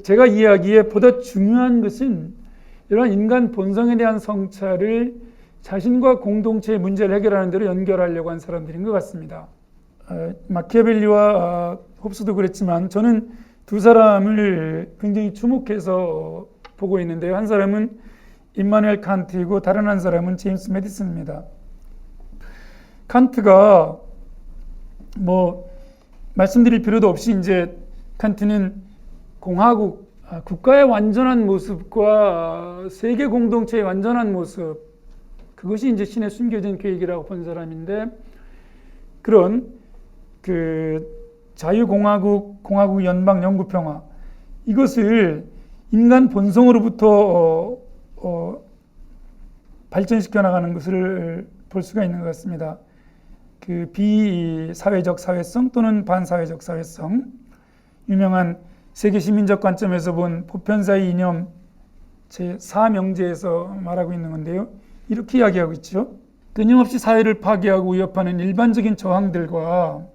제가 이야기에 보다 중요한 것은 이러한 인간 본성에 대한 성찰을 자신과 공동체의 문제를 해결하는 데로 연결하려고 한 사람들인 것 같습니다. 마키아벨리와 홉스도 그랬지만 저는 두 사람을 굉장히 주목해서 보고 있는데요. 한 사람은 임마누엘 칸트이고 다른 한 사람은 제임스 메디슨입니다. 칸트가 말씀드릴 필요도 없이 이제 칸트는 공화국, 국가의 완전한 모습과 세계 공동체의 완전한 모습, 그것이 이제 신의 숨겨진 계획이라고 본 사람인데, 그런 자유공화국, 공화국 연방 영구평화, 이것을 인간 본성으로부터 발전시켜 나가는 것을 볼 수가 있는 것 같습니다. 비사회적 사회성 또는 반사회적 사회성, 유명한 세계 시민적 관점에서 본 보편사의 이념 제4명제에서 말하고 있는 건데요. 이렇게 이야기하고 있죠. 끊임없이 사회를 파괴하고 위협하는 일반적인 저항들과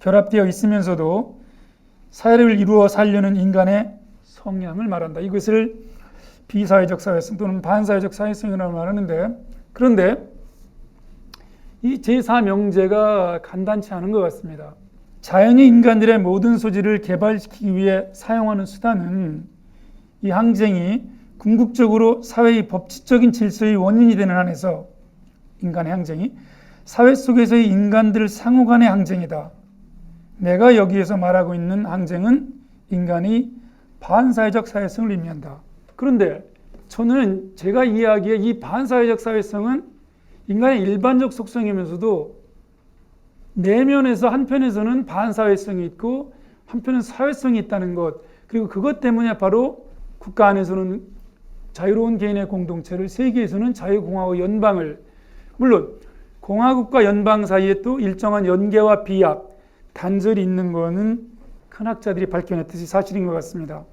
결합되어 있으면서도 사회를 이루어 살려는 인간의 성향을 말한다. 이것을 비사회적 사회성 또는 반사회적 사회성이라고 말하는데, 그런데 이 제4명제가 간단치 않은 것 같습니다. 자연이 인간들의 모든 소질을 개발시키기 위해 사용하는 수단은 이 항쟁이 궁극적으로 사회의 법칙적인 질서의 원인이 되는 한에서 인간의 항쟁이 사회 속에서의 인간들 상호 간의 항쟁이다. 내가 여기에서 말하고 있는 항쟁은 인간의 반사회적 사회성을 의미한다. 그런데 저는 제가 이야기의 이 반사회적 사회성은 인간의 일반적 속성이면서도 내면에서 한편에서는 반사회성이 있고 한편은 사회성이 있다는 것, 그리고 그것 때문에 바로 국가 안에서는 자유로운 개인의 공동체를, 세계에서는 자유공화국 연방을, 물론 공화국과 연방 사이에 또 일정한 연계와 비약, 단절이 있는 것은 큰 학자들이 밝혀냈듯이 사실인 것 같습니다.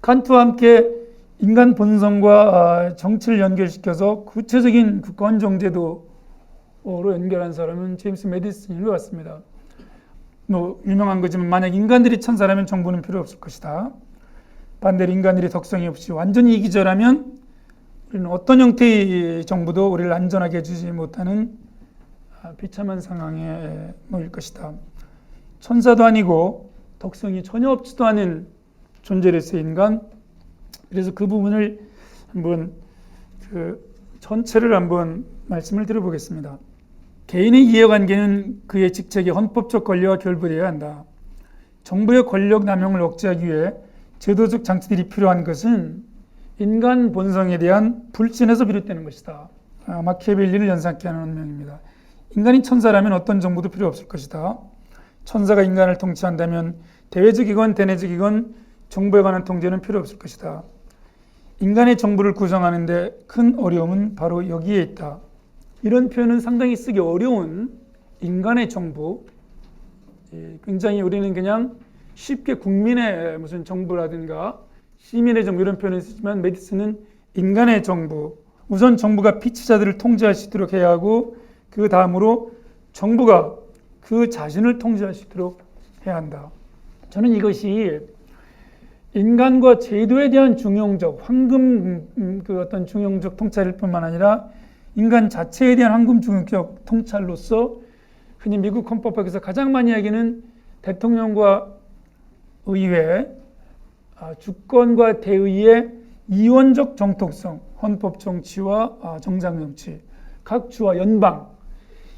칸트와 함께 인간 본성과 정치를 연결시켜서 구체적인 국가원 정제도로 연결한 사람은 제임스 메디슨인 것 같습니다. 유명한 거지만 만약 인간들이 천사라면 정부는 필요 없을 것이다. 반대로 인간들이 덕성이 없이 완전히 이기적이라면 우리는 어떤 형태의 정부도 우리를 안전하게 해주지 못하는 비참한 상황에 놓일 것이다. 천사도 아니고 덕성이 전혀 없지도 않은 존재로서의 인간. 그래서 그 부분을 한번 전체를 한번 말씀을 드려보겠습니다. 개인의 이해관계는 그의 직책의 헌법적 권리와 결부되어야 한다. 정부의 권력 남용을 억제하기 위해 제도적 장치들이 필요한 것은 인간 본성에 대한 불신에서 비롯되는 것이다. 마키아벨리를 연상케 하는 운명입니다. 인간이 천사라면 어떤 정부도 필요 없을 것이다. 천사가 인간을 통치한다면 대외적이건 대내적이건 정부에 관한 통제는 필요 없을 것이다. 인간의 정부를 구성하는데 큰 어려움은 바로 여기에 있다. 이런 표현은 상당히 쓰기 어려운 인간의 정부, 굉장히 우리는 그냥 쉽게 국민의 무슨 정부라든가 시민의 정부 이런 표현을 쓰지만 메디슨은 인간의 정부, 우선 정부가 피치자들을 통제할 수 있도록 해야 하고 그 다음으로 정부가 그 자신을 통제할 수 있도록 해야 한다. 저는 이것이 인간과 제도에 대한 중용적, 어떤 중용적 통찰일 뿐만 아니라 인간 자체에 대한 황금 중용적 통찰로서 흔히 미국 헌법학에서 가장 많이 이야기하는 대통령과 의회, 주권과 대의의 이원적 정통성, 헌법 정치와 정당 정치, 각 주와 연방,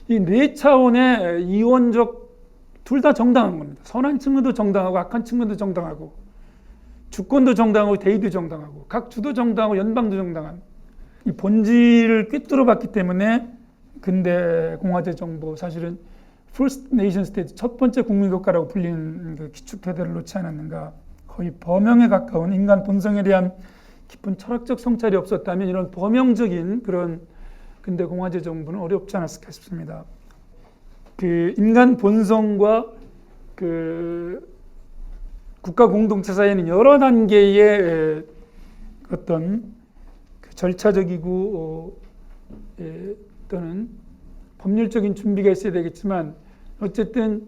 이 네 차원의 이원적, 둘 다 정당한 겁니다. 선한 측면도 정당하고 악한 측면도 정당하고, 주권도 정당하고 대의도 정당하고, 각 주도 정당하고 연방도 정당한 이 본질을 꿰뚫어 봤기 때문에 근대 공화제 정부, 사실은 First Nation State, 첫 번째 국민국가라고 불리는 그 기축태도를 놓지 않았는가. 거의 범형에 가까운 인간 본성에 대한 깊은 철학적 성찰이 없었다면 이런 범형적인 그런 근대 공화제 정부는 어렵지 않았을까 싶습니다. 인간 본성과 국가 공동체 사이에는 여러 단계의 어떤 절차적이고 또는 법률적인 준비가 있어야 되겠지만 어쨌든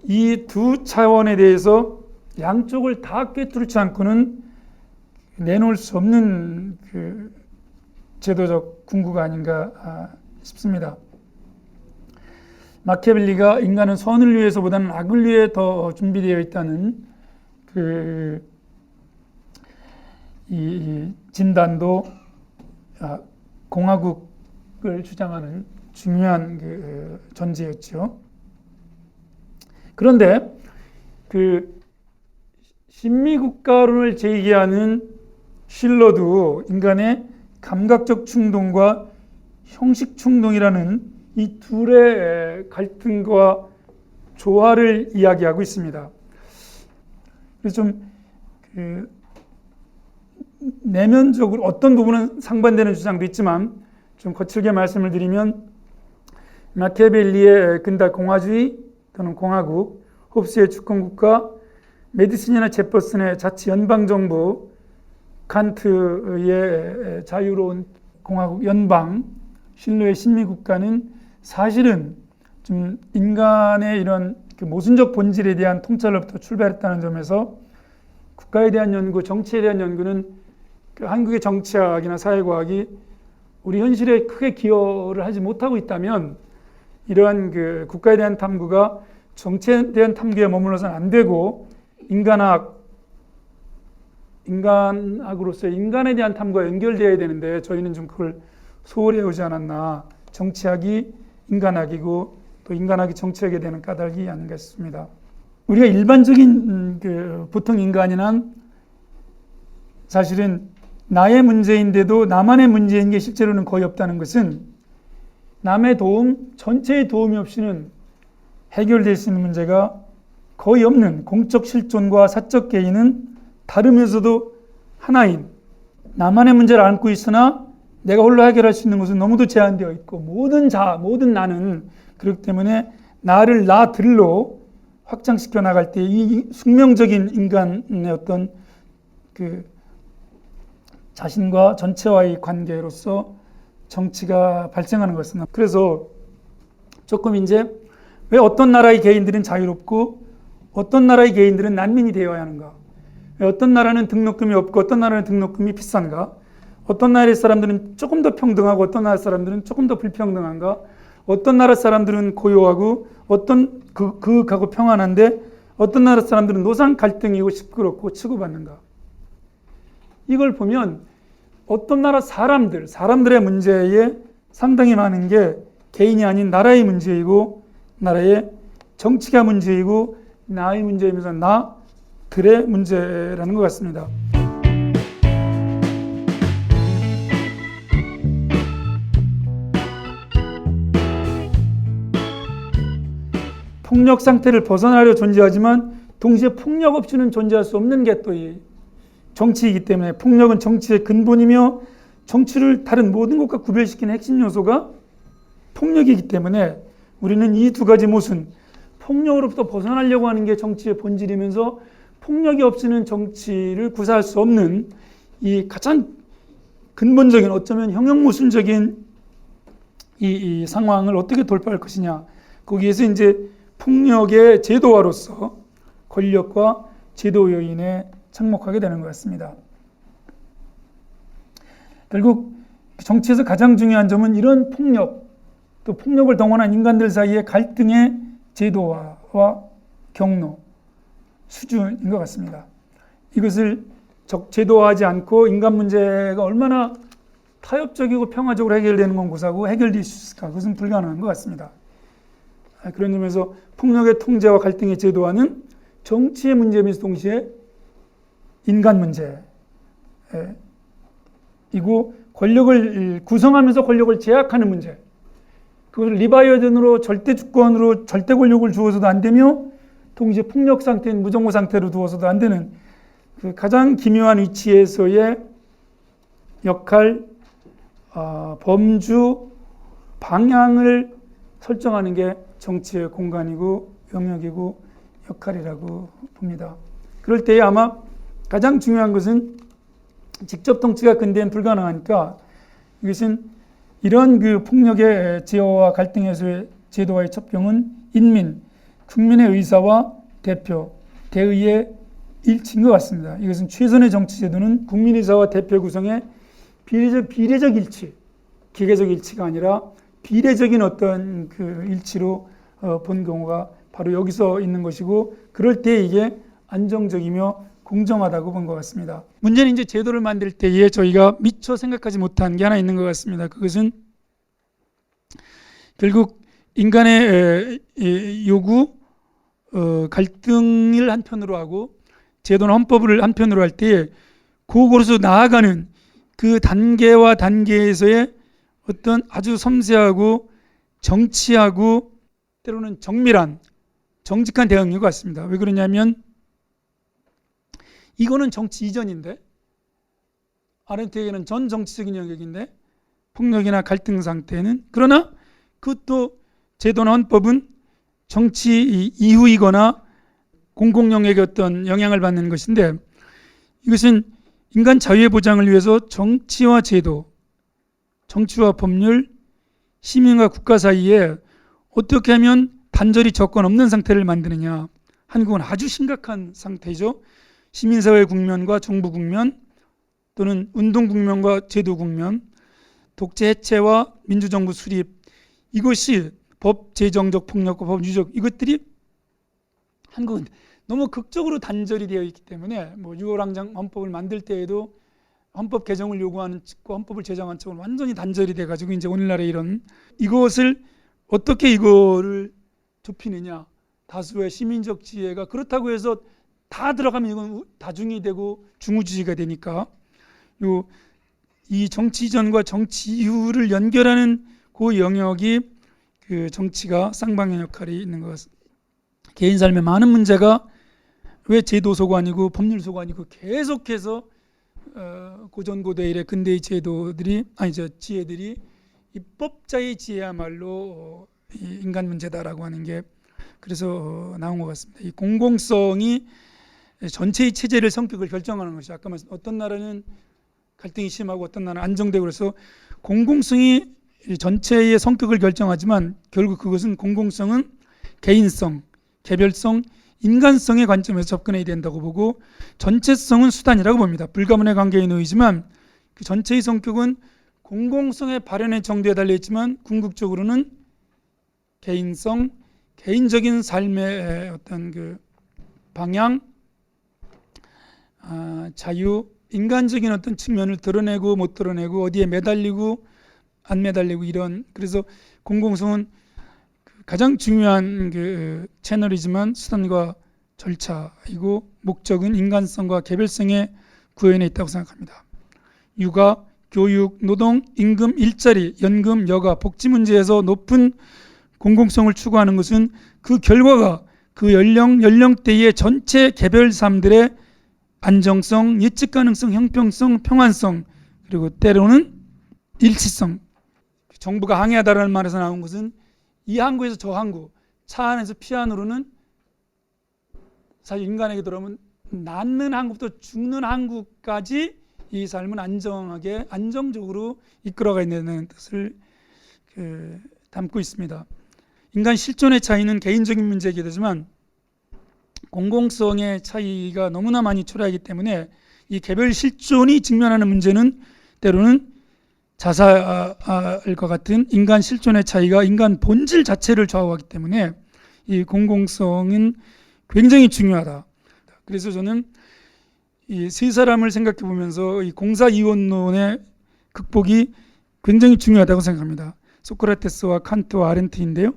이 두 차원에 대해서 양쪽을 다 꿰뚫지 않고는 내놓을 수 없는 그 제도적 궁구가 아닌가 싶습니다. 마키아벨리가 인간은 선을 위해서보다는 악을 위해 더 준비되어 있다는 이 진단도 공화국을 주장하는 중요한 그 전제였죠. 그런데 그 신미국가론을 제기하는 실러도 인간의 감각적 충동과 형식 충동이라는 이 둘의 갈등과 조화를 이야기하고 있습니다. 그래서 좀 내면적으로 어떤 부분은 상반되는 주장도 있지만 좀 거칠게 말씀을 드리면 마키아벨리의 근대 공화주의 또는 공화국, 홉스의 주권국가, 메디슨이나 제퍼슨의 자치 연방정부, 칸트의 자유로운 공화국 연방, 실로의 신미국가는 사실은 좀 인간의 이런 그 모순적 본질에 대한 통찰로부터 출발했다는 점에서 국가에 대한 연구, 정치에 대한 연구는 그 한국의 정치학이나 사회과학이 우리 현실에 크게 기여를 하지 못하고 있다면 이러한 그 국가에 대한 탐구가 정치에 대한 탐구에 머물러서는 안 되고 인간학으로서 인간에 대한 탐구가 연결되어야 되는데 저희는 좀 그걸 소홀히 해오지 않았나. 정치학이 인간학이고 또 인간학이 정치학에 대한 까닭이 아닌가 싶습니다. 우리가 일반적인 보통 인간이란 사실은 나의 문제인데도 나만의 문제인 게 실제로는 거의 없다는 것은 남의 도움, 전체의 도움이 없이는 해결될 수 있는 문제가 거의 없는 공적 실존과 사적 개인은 다르면서도 하나인 나만의 문제를 안고 있으나 내가 홀로 해결할 수 있는 것은 너무도 제한되어 있고 모든 나는 그렇기 때문에 나를 나들로 확장시켜 나갈 때 이 숙명적인 인간의 어떤 그 자신과 전체와의 관계로서 정치가 발생하는 것은 그래서 조금 이제 왜 어떤 나라의 개인들은 자유롭고 어떤 나라의 개인들은 난민이 되어야 하는가? 왜 어떤 나라는 등록금이 없고 어떤 나라는 등록금이 비싼가? 어떤 나라의 사람들은 조금 더 평등하고 어떤 나라 사람들은 조금 더 불평등한가? 어떤 나라 사람들은 고요하고 어떤 그윽하고 평안한데 어떤 나라 사람들은 노상 갈등이고 시끄럽고 치고받는가? 이걸 보면 어떤 나라 사람들의 문제에 상당히 많은 게 개인이 아닌 나라의 문제이고 나라의 정치가 문제이고 나의 문제이면서 나들의 문제라는 것 같습니다. 폭력 상태를 벗어나려 존재하지만 동시에 폭력 없이는 존재할 수 없는 게 또 이 정치이기 때문에 폭력은 정치의 근본이며 정치를 다른 모든 것과 구별시키는 핵심 요소가 폭력이기 때문에 우리는 이 두 가지 모순, 폭력으로부터 벗어나려고 하는 게 정치의 본질이면서 폭력이 없이는 정치를 구사할 수 없는 이 가장 근본적인 어쩌면 형용모순적인 이 상황을 어떻게 돌파할 것이냐. 거기에서 이제 폭력의 제도화로서 권력과 제도 요인에 착목하게 되는 것 같습니다. 결국 정치에서 가장 중요한 점은 이런 폭력, 또 폭력을 동원한 인간들 사이의 갈등의 제도화와 경로, 수준인 것 같습니다. 이것을 제도화하지 않고 인간 문제가 얼마나 타협적이고 평화적으로 해결되는 건 고사고 해결될 수 있을까? 그것은 불가능한 것 같습니다. 그런 점에서 폭력의 통제와 갈등의 제도화는 정치의 문제이면서 동시에 인간 문제이고 권력을 구성하면서 권력을 제약하는 문제. 그것을 리바이어든으로 절대 주권으로 절대 권력을 주어서도 안 되며 동시에 폭력 상태인 무정부 상태로 두어서도 안 되는 그 가장 기묘한 위치에서의 역할, 범주, 방향을 설정하는 게 정치의 공간이고 영역이고 역할이라고 봅니다. 그럴 때에 아마 가장 중요한 것은 직접 통치가 근대엔 불가능하니까 이것은 이런 그 폭력의 제어와 갈등에서의 제도와의 첩경은 인민, 국민의 의사와 대표, 대의의 일치인 것 같습니다. 이것은 최선의 정치제도는 국민의사와 대표 구성의 비례적 일치, 기계적 일치가 아니라 비례적인 어떤 그 일치로 본 경우가 바로 여기서 있는 것이고, 그럴 때 이게 안정적이며 공정하다고 본 것 같습니다. 문제는 이제 제도를 만들 때에 저희가 미처 생각하지 못한 게 하나 있는 것 같습니다. 그것은 결국 인간의 요구, 갈등을 한편으로 하고 제도나 헌법을 한편으로 할 때에 그곳으로 나아가는 그 단계와 단계에서의 어떤 아주 섬세하고 정치하고 때로는 정밀한 정직한 대응인 것 같습니다. 왜 그러냐면 이거는 정치 이전인데, 아르헨티나에게는 전 정치적인 영역인데, 폭력이나 갈등 상태는, 그러나 그것도 제도나 헌법은 정치 이후이거나 공공 영역의 어떤 영향을 받는 것인데, 이것은 인간 자유의 보장을 위해서 정치와 제도, 정치와 법률, 시민과 국가 사이에 어떻게 하면 단절이 조건 없는 상태를 만드느냐. 한국은 아주 심각한 상태죠. 시민사회 국면과 정부 국면, 또는 운동 국면과 제도 국면, 독재 해체와 민주정부 수립, 이것이 법 재정적 폭력과 법 유적, 이것들이 한국은 너무 극적으로 단절이 되어 있기 때문에, 뭐 6월 항쟁 헌법을 만들 때에도 헌법 개정을 요구하는 측과 헌법을 제정한 측은 완전히 단절이 돼가지고 이제 오늘날의 이런, 이것을 어떻게 이거를 좁히느냐. 다수의 시민적 지혜가, 그렇다고 해서 다 들어가면 이건 다중이 되고 중우주의가 되니까, 이 정치 이전과 정치 이후를 연결하는 그 영역이 그 정치가 쌍방의 역할이 있는 것 같습니다. 개인 삶의 많은 문제가 왜 제도소가 아니고 법률소가 아니고 계속해서 고전고대 근대의 제도들이, 지혜들이 입법자의 지혜야말로 인간 문제다라고 하는 게 그래서 나온 것 같습니다. 이 공공성이 전체의 체제를 성격을 결정하는 것이, 아까 말씀 어떤 나라는 갈등이 심하고 어떤 나라는 안정되고, 그래서 공공성이 전체의 성격을 결정하지만 결국 그것은 공공성은 개인성, 개별성, 인간성의 관점에서 접근해야 된다고 보고, 전체성은 수단이라고 봅니다. 불가분의 관계에 놓이지만 그 전체의 성격은 공공성의 발현의 정도에 달려있지만 궁극적으로는 개인성, 개인적인 삶의 어떤 그 방향, 자유, 인간적인 어떤 측면을 드러내고 못 드러내고, 어디에 매달리고 안 매달리고, 이런, 그래서 공공성은 가장 중요한 그 채널이지만 수단과 절차이고, 목적은 인간성과 개별성의 구현에 있다고 생각합니다. 육아, 교육, 노동, 임금, 일자리, 연금, 여가, 복지 문제에서 높은 공공성을 추구하는 것은 그 결과가 그 연령대의 전체 개별 삶들의 안정성, 예측 가능성, 형평성, 평안성, 그리고 때로는 일치성. 정부가 항해하다라는 말에서 나온 것은 이 항구에서 저 항구, 차 안에서 피 안으로는 사실 인간에게 들어오면 낳는 항구부터 죽는 항구까지 이 삶은 안정하게, 안정적으로 이끌어가야 된다는 뜻을 담고 있습니다. 인간 실존의 차이는 개인적인 문제이기도 하지만 공공성의 차이가 너무나 많이 초래하기 때문에 이 개별 실존이 직면하는 문제는 때로는 자살과 같은 인간 실존의 차이가 인간 본질 자체를 좌우하기 때문에 이 공공성은 굉장히 중요하다. 그래서 저는 이 세 사람을 생각해 보면서 이 공사이원론의 극복이 굉장히 중요하다고 생각합니다. 소크라테스와 칸트와 아렌트인데요.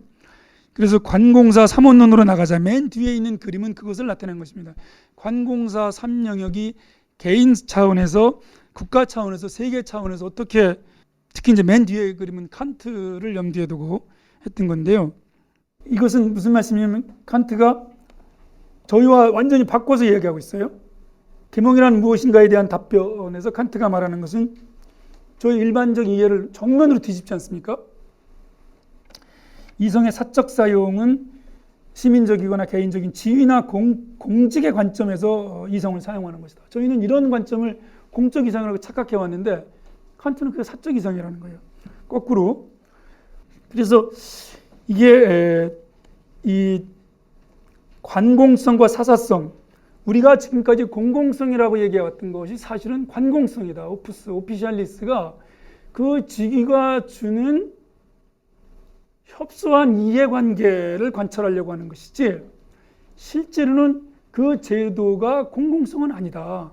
그래서 관공사 3원론으로 나가자 맨 뒤에 있는 그림은 그것을 나타낸 것입니다. 관공사 3영역이 개인 차원에서, 국가 차원에서, 세계 차원에서 어떻게, 특히 이제 맨 뒤에 그림은 칸트를 염두에 두고 했던 건데요. 이것은 무슨 말씀이냐면 칸트가 저희와 완전히 바꿔서 이야기하고 있어요. 계몽이란 무엇인가에 대한 답변에서 칸트가 말하는 것은 저희 일반적 이해를 정면으로 뒤집지 않습니까? 이성의 사적 사용은 시민적이거나 개인적인 지위나 공직의 관점에서 이성을 사용하는 것이다. 저희는 이런 관점을 공적 이성이라고 착각해 왔는데 칸트는 그게 사적 이성이라는 거예요. 거꾸로. 그래서 이게 이 관공성과 사사성, 우리가 지금까지 공공성이라고 얘기해왔던 것이 사실은 관공성이다. 오피셜리스가 그 직위가 주는 협소한 이해관계를 관찰하려고 하는 것이지, 실제로는 그 제도가 공공성은 아니다.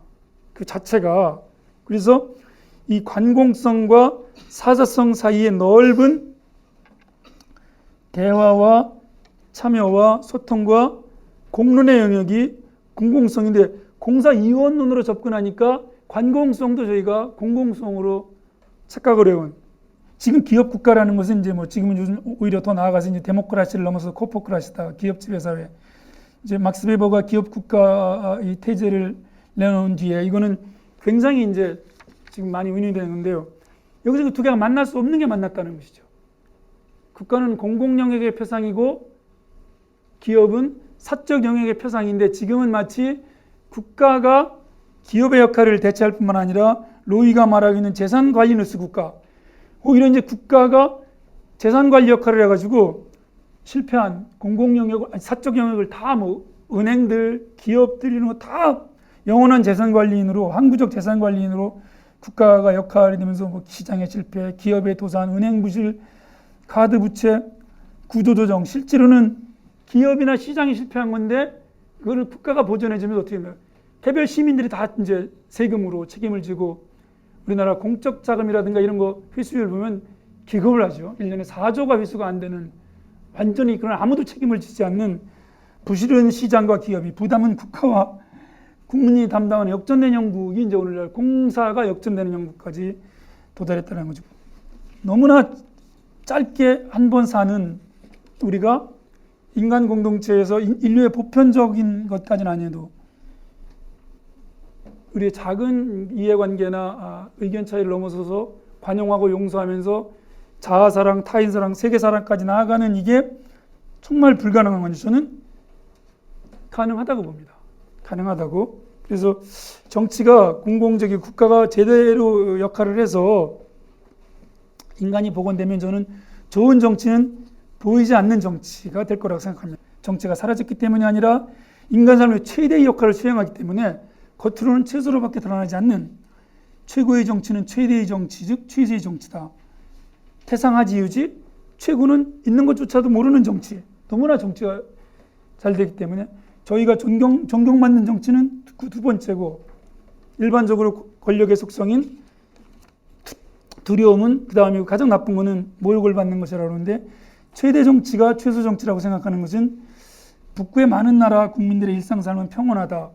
그 자체가. 그래서 이 관공성과 사사성 사이의 넓은 대화와 참여와 소통과 공론의 영역이 공공성인데, 공사이원론으로 접근하니까 관공성도 저희가 공공성으로 착각을 해온. 지금 기업 국가라는 것은 이제 뭐 지금은 요즘 오히려 더 나아가서 이제 데모크라시를 넘어서 코포크라시다. 기업 지배사회. 이제 막스 베버가 기업 국가 이 태제를 내놓은 뒤에 이거는 굉장히 이제 지금 많이 운용되는 건데요. 여기서 그 두 개가 만날 수 없는 게 만났다는 것이죠. 국가는 공공 영역의 표상이고 기업은 사적 영역의 표상인데, 지금은 마치 국가가 기업의 역할을 대체할 뿐만 아니라 로이가 말하고 있는 재산관리누스 국가, 오히려 이제 국가가 재산관리 역할을 해가지고 실패한 공공 영역을, 사적 영역을 다 뭐 은행들, 기업들 이런 거 다 영원한 재산관리인으로, 항구적 재산관리인으로 국가가 역할이 되면서 뭐 시장의 실패, 기업의 도산, 은행 부실, 카드 부채, 구조조정, 실제로는 기업이나 시장이 실패한 건데 그걸 국가가 보전해주면 어떻게 되면 개별 시민들이 다 이제 세금으로 책임을 지고, 우리나라 공적 자금이라든가 이런 거 회수율 보면 기겁을 하죠. 1년에 4조가 회수가 안 되는, 완전히 그런 아무도 책임을 지지 않는 부실은 시장과 기업이, 부담은 국가와 국민이 담당하는 역전된 형국이 이제 오늘날 공사가 역전되는 형국까지 도달했다는 거죠. 너무나 짧게 한 번 사는 우리가 인간 공동체에서 인류의 보편적인 것까지는 아니어도 우리의 작은 이해관계나 의견 차이를 넘어서서 관용하고 용서하면서 자아사랑, 타인사랑, 세계사랑까지 나아가는 이게 정말 불가능한 건지 저는 가능하다고 봅니다. 가능하다고. 그래서 정치가 공공적이고 국가가 제대로 역할을 해서 인간이 복원되면 저는 좋은 정치는 보이지 않는 정치가 될 거라고 생각합니다. 정치가 사라졌기 때문이 아니라 인간 삶의 최대의 역할을 수행하기 때문에 겉으로는 최소로밖에 드러나지 않는 최고의 정치는 최대의 정치, 즉 최세의 정치다. 태상하지 유지, 최고는 있는 것조차도 모르는 정치. 너무나 정치가 잘 되기 때문에 저희가 존경받는 정치는 두 번째고, 일반적으로 권력의 속성인 두려움은 그 다음이고, 가장 나쁜 거는 모욕을 받는 것이라고 하는데, 최대 정치가 최소 정치라고 생각하는 것은 북구의 많은 나라 국민들의 일상삶은 평온하다.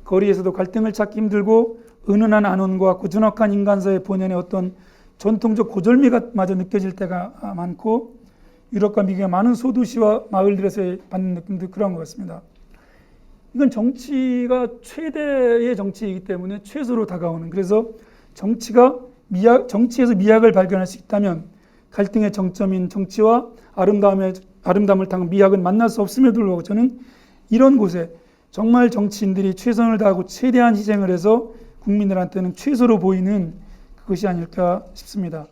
거리에서도 갈등을 찾기 힘들고 은은한 안온과 고즈넉한 인간사의 본연의 어떤 전통적 고절미가 마저 느껴질 때가 많고, 유럽과 미국의 많은 소도시와 마을들에서 받는 느낌도 그런 것 같습니다. 이건 정치가 최대의 정치이기 때문에 최소로 다가오는, 그래서 정치에서 미학을 발견할 수 있다면 갈등의 정점인 정치와 아름다움을 당한 미학은 만날 수 없음에도 불구하고 저는 이런 곳에 정말 정치인들이 최선을 다하고 최대한 희생을 해서 국민들한테는 최소로 보이는 그것이 아닐까 싶습니다.